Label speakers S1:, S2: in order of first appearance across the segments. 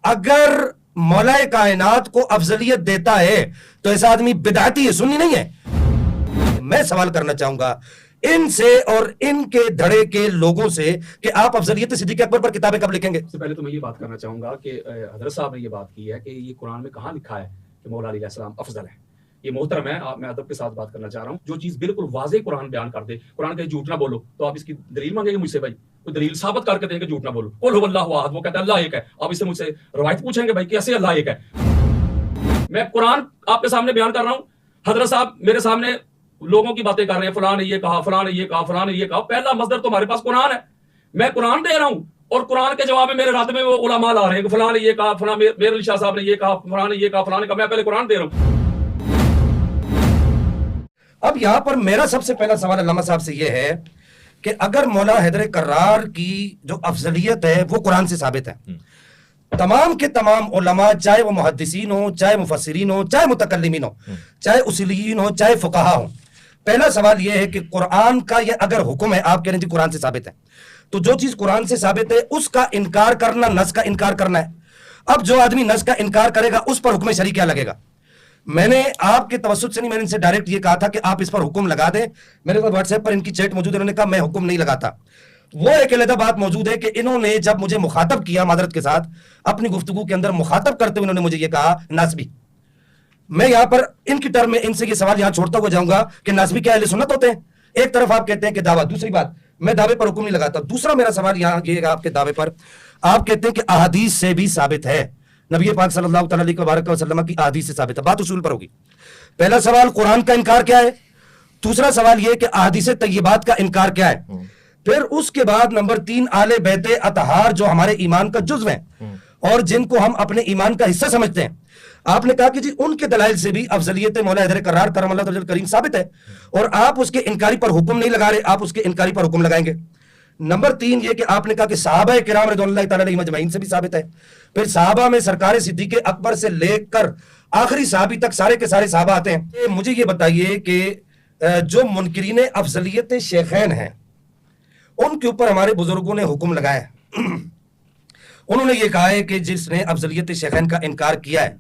S1: اگر مولا کائنات کو افضلیت دیتا ہے تو ایسا آدمی بدعتی ہے، سنی نہیں ہے۔ میں سوال کرنا چاہوں گا ان سے اور ان کے دھڑے کے لوگوں سے کہ آپ افضلیت صدیق اکبر پر کتابیں کب لکھیں گے؟
S2: سے پہلے تو میں یہ بات کرنا چاہوں گا کہ حضرت صاحب نے یہ بات کی ہے کہ یہ قرآن میں کہاں لکھا ہے کہ مولا علیہ السلام افضل ہے۔ یہ محترم ہے، میں ادب کے ساتھ بات کرنا چاہ رہا ہوں۔ جو چیز بالکل واضح قرآن بیان کر دے، قرآن کہ جھوٹ نہ بولو، تو آپ اس کی دلیل مانگیں گے مجھ سے؟ بھائی کوئی دلیل ثابت کر کے دیں کہ جھوٹ نہ بولو۔ قل هو اللہ احد، وہ کہتا ہے اللہ ایک ہے، آپ اس سے مجھ سے روایت پوچھیں گے بھائی کیسے اللہ ایک ہے؟ میں قرآن آپ کے سامنے بیان کر رہا ہوں، حضرت صاحب میرے سامنے لوگوں کی باتیں کر رہے ہیں، فلاں نے یہ کہا، فلاں نے یہ کہا، فلاں نے یہ کہا۔ پہلا مصدر تمہارے پاس قرآن ہے، میں قرآن دے رہا ہوں، اور قرآن کے جواب میں میرے رد میں وہ علماء لا رہے ہیں کہ فلاں نے یہ کہا، فلاں میرے علی شاہ صاحب نے یہ کہا، فلاں نے یہ کہا، فلاں نے کہا۔ میں پہلے قرآن دے رہا ہوں۔
S1: اب یہاں پر میرا سب سے پہلا سوال علامہ صاحب سے یہ ہے کہ اگر مولا حیدر کرار کی جو افضلیت ہے وہ قرآن سے ثابت ہے، تمام کے تمام علماء چاہے وہ محدثین ہوں، چاہے مفسرین ہوں، چاہے متکلمین ہوں، چاہے اصولیین ہوں، چاہے فقہا ہوں، پہلا سوال یہ ہے کہ قرآن کا یہ اگر حکم ہے، آپ کہہ رہے ہیں قرآن سے ثابت ہے، تو جو چیز قرآن سے ثابت ہے اس کا انکار کرنا نص کا انکار کرنا ہے۔ اب جو آدمی نص کا انکار کرے گا اس پر حکم شرعی کیا لگے گا؟ میں نے آپ کے توسط سے نہیں، میں نے ان سے ڈائریکٹ یہ کہا تھا کہ آپ اس پر حکم لگا دیں۔ میرے پاس واٹس ایپ پر ان کی چیٹ موجود ہے، انہوں نے کہا میں حکم نہیں لگاتا۔ وہ ایک علیحدہ بات موجود ہے کہ انہوں نے جب مجھے مخاطب کیا معذرت کے ساتھ اپنی گفتگو کے اندر مخاطب کرتے ہوئے انہوں نے مجھے یہ کہا ناسبی۔ میں یہاں پر ان کی ٹرم میں ان سے یہ سوال یہاں چھوڑتا ہوا جاؤں گا کہ ناسبی کیا اہل سنت ہوتے ہیں؟ ایک طرف آپ کہتے ہیں کہ دعویٰ، دوسری بات میں دعوے پر حکم نہیں لگاتا۔ دوسرا میرا سوال یہاں یہ آپ کے دعوے پر آپ کہتے ہیں کہ احادیث سے بھی ثابت ہے، نبی پاک صلی اللہ تعالی علیہ وسلم کی احادیث سے ثابت ہے۔ بات اصول پر ہوگی۔ پہلا سوال قرآن کا انکار کیا ہے، دوسرا سوال یہ کہ احادیث طیبات کا انکار کیا ہے، پھر اس کے بعد نمبر 3 آل بیت اطہار جو ہمارے ایمان کا جزو ہیں اور جن کو ہم اپنے ایمان کا حصہ سمجھتے ہیں۔ آپ نے کہا کہ جی ان کے دلائل سے بھی افضلیت مولا حیدر کرار کرم اللہ تعالی کریم ثابت ہے، اور آپ اس کے انکاری پر حکم نہیں لگا رہے، آپ اس کے انکاری پر حکم لگائیں گے۔ نمبر 3 یہ کہ آپ نے کہا کہ صحابہ کرام رضوان اللہ تعالی علیہم اجمعین سے بھی ثابت ہے، پھر صحابہ میں سرکار صدیق اکبر سے لے کر آخری صحابی تک سارے کے سارے صحابہ آتے ہیں۔ مجھے یہ بتائیے کہ جو منکرین افضلیت شیخین ہیں ان کے اوپر ہمارے بزرگوں نے حکم لگایا ہے، انہوں نے یہ کہا ہے کہ جس نے افضلیت شیخین کا انکار کیا ہے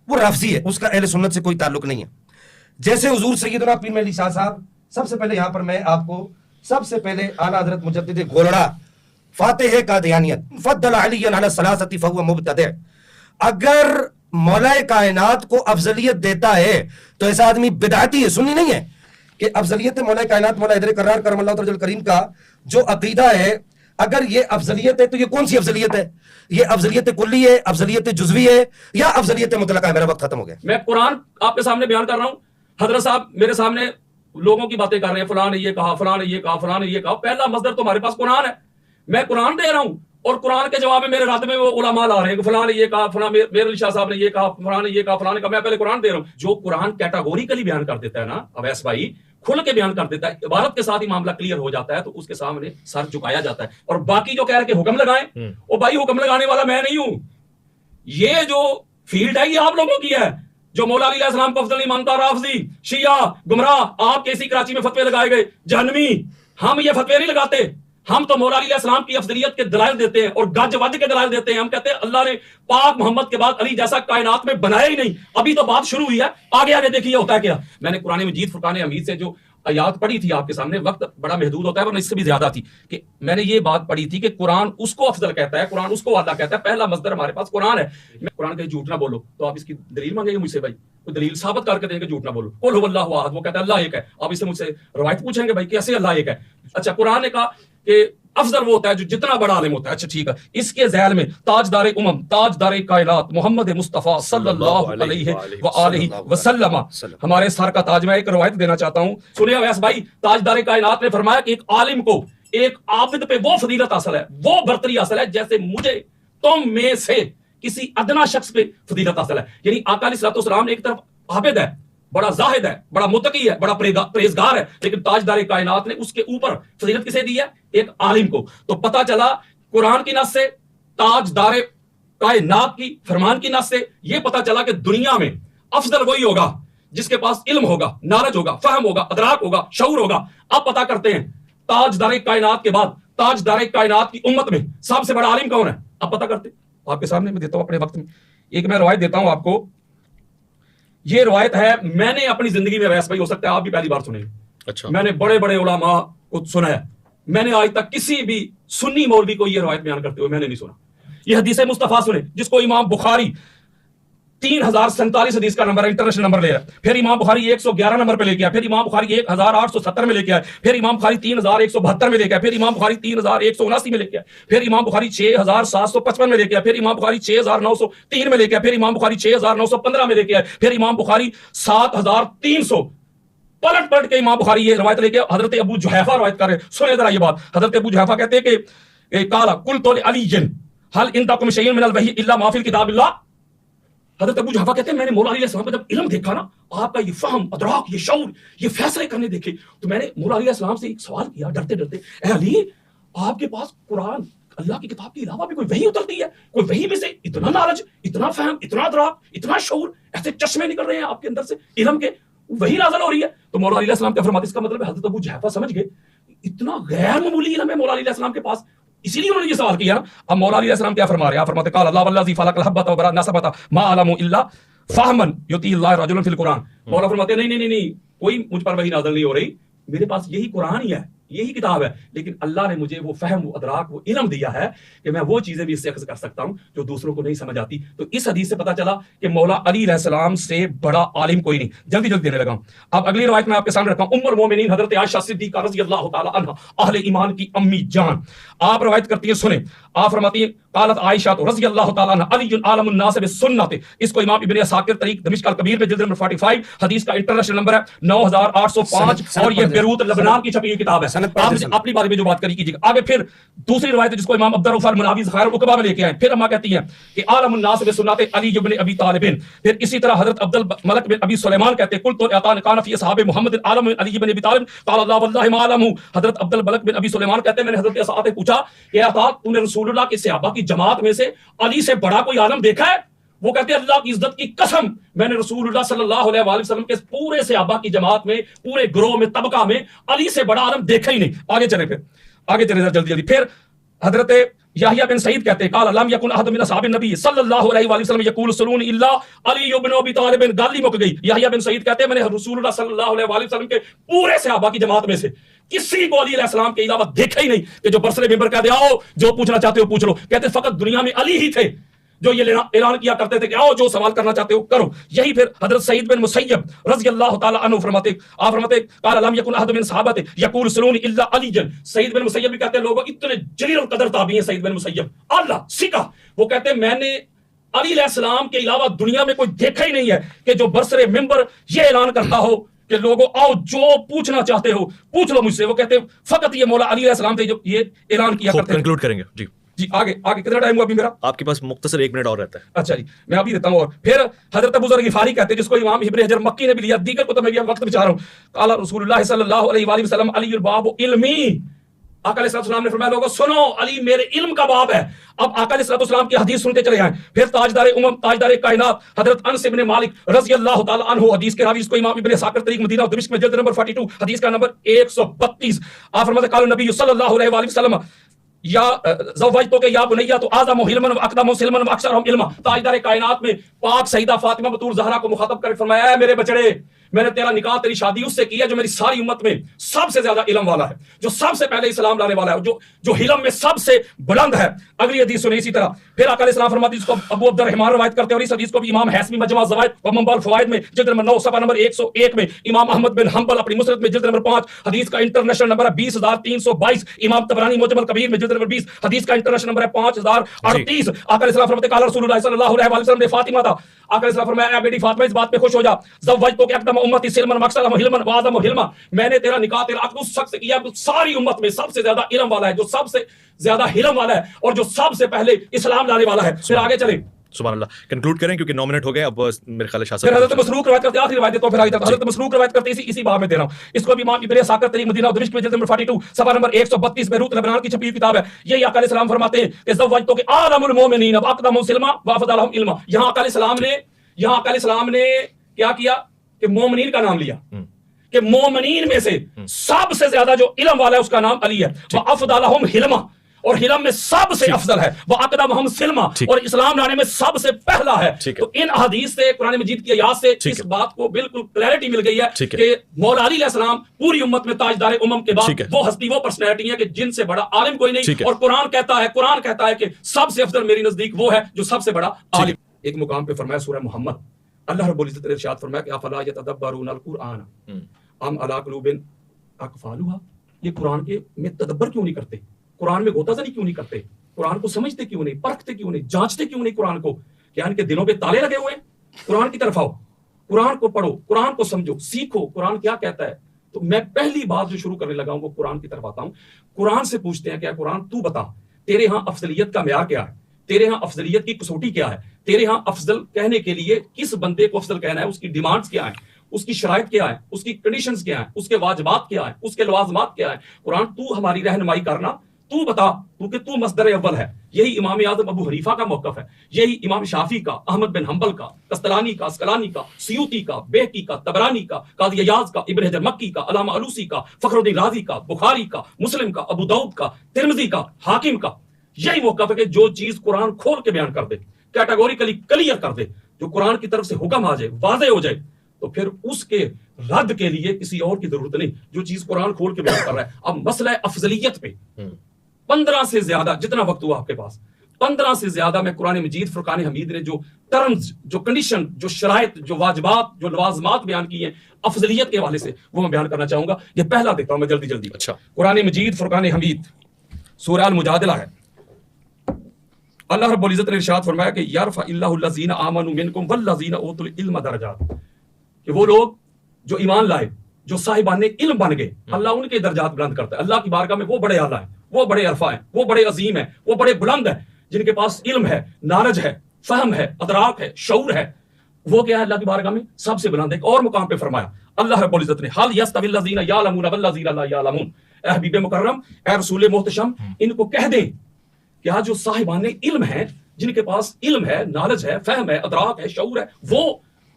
S1: وہ رافضی ہے، اس کا اہل سنت سے کوئی تعلق نہیں ہے۔ جیسے حضور سیدنا پیر علی شاہ صاحب، سب سے پہلے یہاں پر میں آپ کو سب سے پہلے اعلیٰ حضرت مجدد گولڑا فاتح قادیانیت فضل علی علی الثلاثۃ فہو مبتدع، اگر مولا کائنات کو افضلیت دیتا ہے تو ایسا آدمی بدعتی ہے، سنی نہیں ہے کہ افضلیت مولا کائنات مولا حیدر کرار کرم اللہ تعالی کریم کا جو عقیدہ ہے، اگر یہ افضلیت ہے تو یہ کون سی افضلیت ہے؟ یہ افضلیت کلی ہے، افضلیت جزوی ہے، یا افضلیت مطلقہ ہے؟ میرا وقت ختم ہو گیا۔
S2: میں قرآن آپ کے سامنے بیان کر رہا ہوں، حضرت صاحب میرے سامنے لوگوں کی باتیں کر رہے ہیں، فلاں نے یہ کہا، فلاں نے یہ کہا، فلاں نے یہ کہا۔ پہلا مصدر تمہارے پاس قرآن ہے، میں قرآن دے رہا ہوں، اور قرآن کے جواب میں میرے رد میں وہ علماء لا رہے ہیں کہ فلاں نے یہ کہا، فلاں میرے علی شاہ صاحب نے یہ کہا، فلاں نے یہ کہا، فلاں نے کہا۔ میں پہلے قرآن دے رہا ہوں۔ جو قرآن کیٹاگوریکلی بیان کر دیتا ہے نا اویس بھائی، کھل کے بیان کر دیتا ہے، عبارت کے ساتھ ہی معاملہ کلیئر ہو جاتا ہے، تو اس کے سامنے سر جھکایا جاتا ہے۔ اور باقی جو کہہ رہے کہ حکم لگائیں، وہ بھائی حکم لگانے والا میں نہیں ہوں، یہ جو فیلڈ ہے یہ آپ لوگوں کی ہے۔ جو مولا علیہ السلام کو افضل نہیں مانتا، رافضی، شیعہ، گمراہ، آپ کے اسی کراچی میں فتوے لگائے گئے جہنمی، ہم یہ فتوے نہیں لگاتے، ہم تو مولا علیہ السلام کی افضلیت کے دلائل دیتے ہیں اور گج وج کے دلائل دیتے ہیں۔ ہم کہتے ہیں اللہ نے پاک محمد کے بعد علی جیسا کائنات میں بنایا ہی نہیں، ابھی تو بات شروع ہوئی ہے، آگے آگے دیکھیے ہوتا ہے کیا۔ میں نے قرآن مجید فرقان حمید سے جو آیات پڑھی تھی آپ کے سامنے، وقت بڑا محدود ہوتا ہے ورنہ اس سے بھی زیادہ تھی، کہ میں نے یہ بات پڑھی تھی کہ قرآن اس کو افضل کہتا ہے، قرآن اس کو اعلیٰ کہتا ہے، پہلا مصدر ہمارے پاس قرآن ہے۔ میں قرآن کہ جھوٹ نہ بولو، تو آپ اس کی دلیل مانگیں گے مجھ سے؟ بھائی کوئی دلیل ثابت کر کے دیں کہ جھوٹ نہ بولو۔ قل هو اللہ احد، وہ کہتا ہے اللہ ایک ہے، آپ اس سے مجھ سے روایت پوچھیں گے بھائی کیسے اللہ ایک ہے؟ اچھا قرآن نے کہا کہ افضل وہ ہوتا ہے جو جتنا بڑا عالم ہوتا ہے۔ اچھا ٹھیک ہے، اس کے ذیل میں تاجدار تاجدار کائنات محمد مصطفیٰ صلی اللہ علیہ وآلہ وسلم، ہمارے سر کا تاج۔ میں ایک روایت دینا چاہتا ہوں، سنیے اویس بھائی، تاجدار کائنات نے فرمایا کہ ایک عالم کو، ایک عابد پہ وہ فضیلت حاصل ہے، وہ برتری حاصل ہے جیسے مجھے تم میں سے کسی ادنا شخص پہ فضیلت حاصل ہے۔ یعنی آقا علیہ الصلوۃ والسلام ایک طرف عابد ہے، بڑا زاہد ہے، بڑا متقی ہے، بڑا پرہیزگار ہے، لیکن تاجدار کائنات نے اس کے اوپر فضیلت کسے دی ہے؟ ایک عالم کو۔ تو پتہ چلا قرآن کی نص سے، تاجدار کائنات کی فرمان کی نص سے یہ پتہ چلا کہ دنیا میں افضل وہی ہوگا جس کے پاس علم ہوگا، نالج ہوگا، فہم ہوگا، ادراک ہوگا، شعور ہوگا۔ اب پتہ کرتے ہیں تاجدار کائنات کے بعد تاجدار کائنات کی امت میں سب سے بڑا عالم کون ہے؟ اب پتہ کرتے آپ کے سامنے میں دیتا ہوں اپنے وقت میں. ایک میں روایت دیتا ہوں آپ کو. یہ روایت ہے, میں نے اپنی زندگی میں, ویس بھائی ہو سکتا ہے آپ بھی پہلی بار سنیں,
S3: اچھا,
S2: میں نے بڑے بڑے علماء کو سنا ہے, میں نے آج تک کسی بھی سنی مولوی کو یہ روایت بیان کرتے ہوئے میں نے نہیں سنا. یہ حدیث مصطفیٰ سنیں جس کو امام بخاری 3047 حدیث کا نمبر ہے, انٹرنیشنل نمبر لے رہا ہے, پھر امام بخاری 111 نمبر پہ لے کے آیا, پھر امام بخاری 1870 میں لے کے آیا, پھر امام بخاری 3172 میں لے کے آیا, پھر امام بخاری 3179 میں لے کے آیا, پھر امام بخاری 6755 میں لے کے آیا, پھر امام بخاری 6903 میں لے کے آیا, پھر امام بخاری 6915 میں لے کے آیا, پھر امام بخاری 7300. پلٹ پلٹ کے امام بخاری یہ روایت لے کے حضرت ابو جحیفہ روایت کر رہے ہیں. سنیں ذرا یہ بات, حضرت ابو جحیفہ کہتے ہیں کہ قال قلت لعلی هل عندكم شيء من الوحي الا ما في الكتاب الله. حضرت ابو جحیفہ کہتے ہیں میں نے مولا علی علیہ السلام کا جب علم دیکھا نا, آپ کا یہ فہم, ادراک, یہ شعور, یہ فیصلے کرنے دیکھے, تو میں نے مولا علی علیہ السلام سے ایک سوال کیا ڈرتے ڈرتے, اے علی آپ کے پاس قرآن اللہ کی کتاب کے علاوہ بھی کوئی وحی اترتی ہے, کوئی وحی میں سے اتنا نالج, اتنا فہم, اتنا ادراک, اتنا شعور, ایسے چشمے نکل رہے ہیں آپ کے اندر سے علم کے, وہی نازل ہو رہی ہے. تو مولا علیہ السلام کے فرماتے اس کا مطلب ہے حضرت ابو جحیفہ سمجھ گئے اتنا غیر معمولی علم ہے مولا علیہ السلام کے پاس, اسی لیے انہوں نے یہ سوال کیا. اب مولا علیہ السلام کیا فرما رہے ہیں, آپ فرماتے قال اللہ والذی فلق الحبۃ وبرأ النسمۃ ما علم الا فہما یؤتی اللہ رجلا فی القرآن. مولا فرماتے نہیں, کوئی مجھ پر وحی نازل نہیں ہو رہی, میرے پاس یہی قرآن ہی ہے, یہی کتاب ہے, لیکن اللہ نے مجھے وہ فہم, وہ ادراک, وہ علم دیا ہے کہ میں وہ چیزیں بھی اس سے اخذ کر سکتا ہوں جو دوسروں کو نہیں سمجھ آتی. تو اس حدیث سے پتہ چلا کہ مولا علی علیہ السلام سے بڑا عالم کوئی نہیں. جلدی دینے لگا ہوں. اب اگلی روایت میں آپ کے سامنے رکھا ہوں, ام المومنین حضرت عائشہ صدیقہ رضی اللہ تعالی عنہا, اہل ایمان کی امی جان. آپ روایت کرتی ہیں, سنیں, آپ فرماتی ہیں قالت عائشہ رضی اللہ تعالی عنہا علی عالم الناس بالسنت. اس کو امام ابن عساکر تاریخ دمشق الکبیر میں جلد نمبر 45 حدیث کا انٹرنیشنل نمبر ہے 9805, اور یہ بیروت لبنان کی چھپی ہوئی کتاب ہے. آپ اپنی بارے میں جو بات کری کیجیے گا. آگے پھر دوسری روایت ہے جس کو امام عبد الرؤف المناوی ذخائر العقبہ میں لے کے آئے. پھر اماں کہتی ہیں کہ عالم الناس بسنت علی بن ابی طالب. پھر اسی طرح حضرت عبد الملک بن ابی سلیمان کہتے ہیں قلت اعطان کان فی اصحاب محمد عالم علی بن ابی طالب قال اللہ واللہ ما علمہ. حضرت عبد الملک بن ابی سلیمان کہتے ہیں میں نے حضرت اسعد سے پوچھا کہ عطا تو نے رسول اللہ کے صحابہ کی جماعت میں سے علی سے بڑا کوئی عالم دیکھا ہے؟ وہ کہتے ہیں اللہ کی عزت کی قسم میں نے رسول اللہ صلی اللہ علیہ وآلہ وسلم کے پورے صحابہ کی جماعت میں, پورے گروہ میں, طبقہ میں علی سے بڑا عالم دیکھا ہی نہیں. آگے چلے جلدی. پھر حضرت یحییٰ بن سعید کہتے ہیں قال لم یکن احد من اصحاب النبی صلی اللہ علیہ وآلہ وسلم یقول سلون الا علی بن ابی طالب. گالی مک گئی. یحییٰ بن سعید کہتے ہیں میں نے رسول اللہ صلی اللہ علیہ وآلہ وسلم کے پورے صحابہ کی جماعت میں سے کسی کو علی علیہ السلام کے علاوہ دیکھا ہی نہیں کہ جو برسر ممبر کہتے آؤ جو پوچھنا چاہتے ہو پوچھ لو. کہتے فقط دنیا میں علی ہی تھے جو یہ اعلان کیا کرتے تھے کہ آؤ جو سوال کرنا چاہتے ہو کرو. یہی پھر حضرت سعید بن مسیب رضی اللہ تعالی عنہ فرماتے, آپ فرماتے قال لم یکن احد من صحابہ یقول سلون الا علی. سعید بن مسیب بھی کہتے ہیں لوگوں اتنے جلیل القدر تابعی ہیں سعید بن مسیب, اللہ سکا, وہ کہتے ہیں میں نے علی علیہ السلام کے علاوہ دنیا میں کوئی دیکھا ہی نہیں ہے کہ جو برسر ممبر یہ اعلان کرتا ہو کہ لوگوں آؤ جو پوچھنا چاہتے ہو پوچھ لو مجھ سے. وہ کہتے ہیں فقط یہ مولا علی علیہ السلام تھے جو یہ اعلان کیا کرتے ہیں.
S3: کنکلوڈ کریں گے جی
S2: آگے کتنا ٹائم ہوا ابھی میرا؟
S3: آپ کے پاس مختصر 1 منٹ اور رہتا ہے.
S2: اچھا جی میں ابھی دیتا ہوں. اور پھر حضرت ابو ذر غفاری کہتے ہیں جس کو امام ابن حجر مکی نے بھی لیا, دیگر کتب میں بھی وقت بچا رہا ہوں. قال رسول اللہ صلی اللہ علیہ وآلہ وسلم علی الباب علمی. آقا علیہ السلام نے فرمایا لوگوں سنو علی میرے علم کا باب ہے. اب آقا علیہ السلام کی حدیث سنتے چلے آئیں. پھر تاجدار امم تاجدار کائنات حضرت انس بن مالک رضی اللہ تعالی عنہ حدیث کے راوی جس کو امام ابن عساکر تاریخ مدینہ و دمشق میں جلد نمبر 42 حدیث کا نمبر 132. آپ فرماتے قال نبی صلی اللہ علیہ وآلہ وسلم یا زوجتو کے یا بنیہ تو اعظم علما واقدم سلما واکثرهم علما. تاجدار کائنات میں پاک سیدہ فاطمہ بطول زہرا کو مخاطب کر فرمایا اے میرے بچڑے میں نے تیرا نکاح تیری شادی اس سے کی ہے جو میری ساری امت میں سب سے زیادہ علم والا ہے, جو سب سے پہلے اسلام لانے والا ہے, جو علم میں سب سے بلند ہے. اگلی حدیث سنیں اسی طرح. پھر آقا علیہ السلام فرماتے جس کو ابو عبد الرحمن روایت کرتے ہیں, اور اس حدیث کو بھی امام حیثمی مجمع الزوائد و منبع الفوائد میں جلد نمبر 9 صفحہ نمبر 101 میں, امام احمد بن حنبل اپنی مسند میں جلد نمبر 5 حدیث کا انٹرنیشنل نمبر ہے 20322, امام طبرانی معجم الکبیر میں جلد نمبر 20 حدیث کا انٹرنیشنل نمبر ہے 5038. آقا علیہ السلام فرماتے قال رسول اللہ صلی اللہ علیہ وآلہ وسلم نے فاطمہ تھا. آقا علیہ السلام فرمایا اے بیٹی فاطمہ اس بات پہ خوش ہو جا, زوجتو کہ اقدم امتی سلما واکثرهم علما واعظم علما. میں نے تیرا نکاح تیرا عقد اس شخص سے کیا ساری امت میں سب سے زیادہ علم والا ہے, جو سب سے زیادہ علم والا ہے, اور جو سب سے پہلے اسلام لانے والا ہے. پھر آگے چلیں.
S3: سبحان اللہ. کنکلوڈ کریں کیونکہ 9 منٹ ہو گئے. اب میرے خیال ہے شاہ صاحب
S2: پھر حضرت مسروق روایت کرتے آخری روایت تو پھر آگے تک حضرت مسروق روایت کرتے اسی باب میں دے رہا ہوں. اس کو بھی امام ابن عساکر تاریخ مدینہ و دمشق میں جلد نمبر 42 صفحہ نمبر 132 بیروت لبنان کی چھپی ہوئی کتاب ہے. یہی آقا علیہ السلام فرماتے ہیں کہ زوجتو کہ اعظم المؤمنین واقدم سلما وافضلهم علما. یہاں آقا علیہ السلام نے کیا کیا کہ مومنین کا نام لیا کہ مومنین میں سے سب سے زیادہ جو علم والا ہے اس کا نام علی ہے. وافضلهم علما, اور حلم میں سب سے افضل ہے، وہ عقدہ محمد سلمہ، اور اسلام لانے میں سب سے پہلا ہے۔ تو ان احادیث سے، قرآن مجید کی آیات سے اس بات کو بالکل کلیئرٹی مل گئی ہے کہ مولا علی علیہ السلام پوری امت میں تاجدار امم کے بعد وہ ہستی، وہ پرسنالٹی ہے کہ جن سے بڑا عالم کوئی نہیں، اور قرآن کہتا ہے کہ سب سے افضل میری نزدیک وہ ہے جو سب سے بڑا عالم۔ ایک مقام پہ فرمایا سورہ محمد، اللہ رب العزت نے ارشاد فرمایا کہ افلا یتدبرون القرآن ام علی قلوب اقفالها، یہ قرآن کے میں تدبر کیوں نہیں کرتے، قرآن میں غوطہ زنی کیوں نہیں کرتے، قرآن کو سمجھتے کیوں نہیں، پرکھتے کیوں نہیں، جانچتے کیوں نہیں قرآن کو، کیا ان کے دلوں پہ تالے لگے ہوئے ہیں؟ قرآن کی طرف آؤ، قرآن کو پڑھو، قرآن کو سمجھو، سیکھو قرآن کیا کہتا ہے۔ تو میں پہلی بات جو شروع کرنے لگا ہوں وہ قرآن کی طرف آتا ہوں۔ قرآن سے پوچھتے ہیں کہ قرآن تو بتا تیرے ہاں افضلیت کا معیار کیا ہے، تیرے ہاں افضلیت کی کسوٹی کیا ہے، تیرے ہاں افضل کہنے کے لیے کس بندے کو افضل کہنا ہے، اس کی ڈیمانڈز کیا ہیں، اس کی شرائط کیا ہے، اس کی کنڈیشنز کیا ہیں، اس کے واجبات کیا ہیں، اس کے لوازمات کیا ہیں۔ قرآن تو ہماری رہنمائی کرنا، تو بتا، کیونکہ تو مصدر اول ہے۔ یہی امام اعظم ابو حنیفہ کا موقف ہے، یہی امام شافعی کا، احمد بن حنبل کا، قسطلانی کا، اسقلانی کا، سیوطی کا، بیہقی کا، طبرانی کا، قاضی عیاض کا، ابن حجر مکی کا، علامہ علوسی کا، فخر الدین رازی کا، بخاری کا، مسلم کا، ابو داؤد کا، ترمذی کا، حاکم کا۔ یہی موقف ہے کہ جو چیز قرآن کھول کے بیان کر دے، کیٹیگوریکلی کلیئر کر دے، جو قرآن کی طرف سے حکم آ جائے، واضح ہو جائے، تو پھر اس کے رد کے لیے کسی اور کی ضرورت نہیں، جو چیز قرآن کھول کے بیان کر رہا ہے۔ اب مسئلہ افضلیت پہ 15 سے زیادہ، جتنا وقت ہوا آپ کے پاس، 15 سے زیادہ میں قرآن مجید فرقان حمید نے جو ٹرمز، جو کنڈیشن، جو شرائط، جو واجبات، جو لوازمات بیان کی ہیں افضلیت کے حوالے سے، وہ میں بیان کرنا چاہوں گا۔ یہ پہلا دیکھتا ہوں میں جلدی۔
S3: اچھا،
S2: قرآن مجید فرقان حمید سورہ المجادلہ ہے۔ اللہ رب العزت نے ارشاد فرمایا کہ یرفع اللہ الذین آمنوا منکم والذین اوتوا العلم درجات، کہ وہ لوگ جو ایمان لائے، جو صاحبان علم بن گئے، اللہ ان کے درجات بلند کرتا ہے۔ اللہ کی بارگاہ میں وہ بڑے اعلیٰ ہیں، وہ بڑے عرفا ہیں، وہ بڑے عظیم ہیں، وہ بڑے بلند ہیں، جن کے پاس علم ہے، نالج ہے، فہم ہے، ادراک ہے، شعور ہے، وہ کیا ہے اللہ کی بارگاہ میں سب سے بلند ہے۔ ایک اور مقام پہ فرمایا اللہ رب العزت نے حل یستوی الذین یعلمون والذین لا یعلمون، اے حبیب مکرم، اے رسول محتشم، ان کو کہہ دیں کہ جو صاحبان علم ہیں، جن کے پاس علم ہے، نالج ہے، فہم ہے، ادراک ہے، شعور ہے، وہ،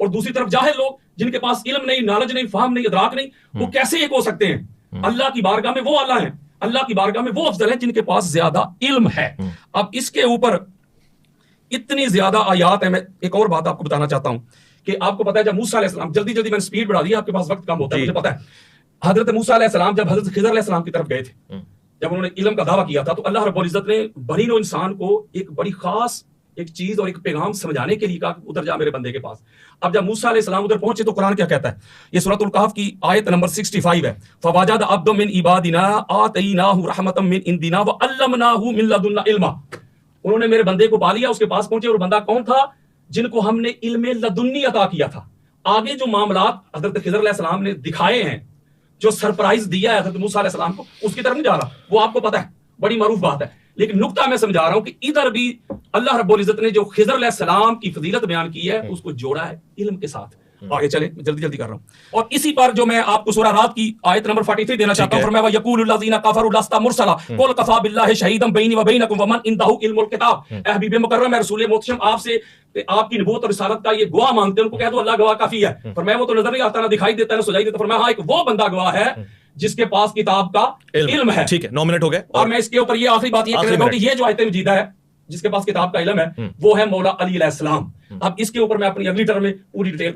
S2: اور دوسری طرف جاہل لوگ جن کے پاس علم نہیں، نالج نہیں، فہم نہیں، ادراک نہیں، وہ کیسے ایک ہو سکتے ہیں؟ اللہ کی بارگاہ میں وہ اعلیٰ ہیں، اللہ کی بارگاہ میں وہ افضل ہیں جن کے پاس زیادہ علم ہے۔ اب اس کے اوپر اتنی زیادہ آیات ہیں۔ میں ایک اور بات آپ کو بتانا چاہتا ہوں کہ آپ کو پتا ہے جب موسیٰ علیہ السلام، جلدی میں سپیڈ بڑھا دی، آپ کے پاس وقت کم ہوتا ہے، مجھے پتا ہے، حضرت موسیٰ علیہ السلام جب حضرت خضر علیہ السلام کی طرف گئے تھے، جب انہوں نے علم کا دعویٰ کیا تھا، تو اللہ رب العزت نے بنی نوع انسان کو ایک بڑی خاص ایک چیز اور ایک پیغام سمجھانے کے لیے کہا کہ ادھر جا میرے بندے کے پاس۔ اب جب موسیٰ علیہ السلام ادھر پہنچے تو قرآن کیا کہتا ہے؟ یہ سورۃ الکہف کی آیت نمبر 65 ہے۔ فوجد عبد من عبادنا آتیناہ رحمۃ من عندنا وعلمناہ من لدنا علما، انہوں نے میرے بندے کو پا لیا، اس کے پاس پہنچے، اور بندہ کون تھا؟ جن کو ہم نے علم لدنی عطا کیا تھا۔ آگے جو معاملات حضرت خضر علیہ السلام نے دکھائے ہیں، جو سرپرائز دیا ہے حضرت موسیٰ علیہ السلام کو، اس کی طرف نہیں جا رہا، وہ آپ کو پتا ہے، بڑی معروف بات ہے، لیکن نقطہ میں سمجھا رہا ہوں کہ ادھر بھی اللہ رب العزت نے جو خضر علیہ السلام کی فضیلت بیان کی ہے، اس کو جوڑا ہے علم کے ساتھ۔ آگے چلیں، جلدی کر رہا ہوں، اور اسی پر جو میں آپ کو سورہ رات کی آیت نمبر 43 دینا چاہتا ہوں، فرمایا وَيَقُولُ الَّذِينَ كَفَرُوا لَسْتَ مُرْسَلًا قُلْ كَفَىٰ بِاللَّهِ شَهِيدًا بَيْنِي وَبَيْنَكُمْ وَمَنْ عِندَهُ عِلْمُ الْكِتَابِ۔ اے حبیب مکرم، اے رسول محتشم، آپ سے آپ کی نبوت اور رسالت کا یہ گواہ مانگتے ہیں، ان کو کہہ دو اللہ گواہ کافی ہے۔ فرمایا وہ تو نظر نہیں آتا، نہ دکھائی دیتا، نہ سجائی دیتا۔ فرمایا ہاں، ایک وہ بندہ گواہ ہے جس کے پاس کتاب کا علم ہے۔
S3: ٹھیک ہے، 9 منٹ ہو گئے، اور
S2: میں اس کے اوپر یہ آخری بات یہ کہہ رہا ہوں کہ یہ جو آیت مجیدہ ہے جس کے پاس کتاب کا علم ہے، وہ ہے مولا علی علیہ السلام۔ اب اس کے اوپر میں اپنی اگلی ٹرم میں پوری ڈیٹیل